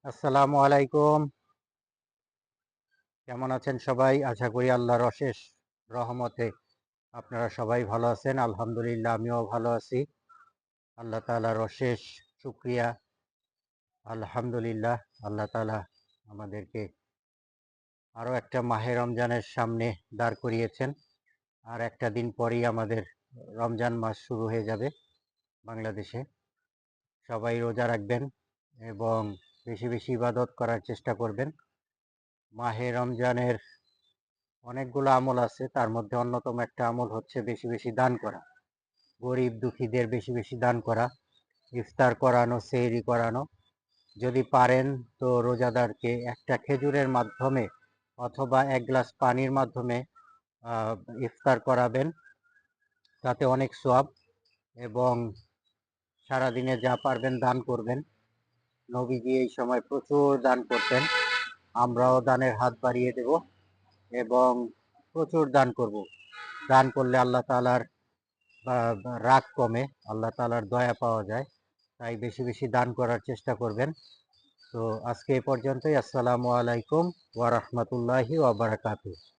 আসসালামু আলাইকুম। কেমন আছেন সবাই? আশা করি আল্লাহর অশেষ রহমতে আপনারা সবাই ভালো আছেন। আলহামদুলিল্লাহ আমিও ভালো আছি। আল্লাহ তাআলার অশেষ শুকরিয়া। আলহামদুলিল্লাহ আল্লাহ তাআলা আমাদেরকে আরো একটা মাহে রমজানের সামনে দাঁড় করিয়েছেন। আর একটা দিন পরেই আমাদের রমজান মাস শুরু হয়ে যাবে বাংলাদেশে। সবাই রোজা রাখবেন এবং বেশি বেশি ইবাদত করার চেষ্টা করবেন। মাহে রমজানের অনেকগুলো আমল আছে, তার মধ্যে অন্যতম একটা আমল হচ্ছে বেশি বেশি দান করা। গরিব দুঃখীদের বেশি বেশি দান করা, ইফতার করানো, সেহরি করানো। যদি পারেন তো রোজাদারকে একটা খেজুরের মাধ্যমে অথবা এক গ্লাস পানির মাধ্যমে ইফতার করাবেন, তাতে অনেক সওয়াব। এবং সারাদিনে যা পারবেন দান করবেন। নবীজি এই সময় প্রচুর দান করতেন, আমরাও দানের হাত বাড়িয়ে দেব এবং প্রচুর দান করব। দান করলে আল্লাহ তাআলার রাগ কমে, আল্লাহ তাআলার দয়া পাওয়া যায়। তাই বেশি বেশি দান করার চেষ্টা করবেন। তো আজকে এই পর্যন্তই। আসসালামু আলাইকুম ওয়া রাহমাতুল্লাহি ওয়া বারাকাতুহু।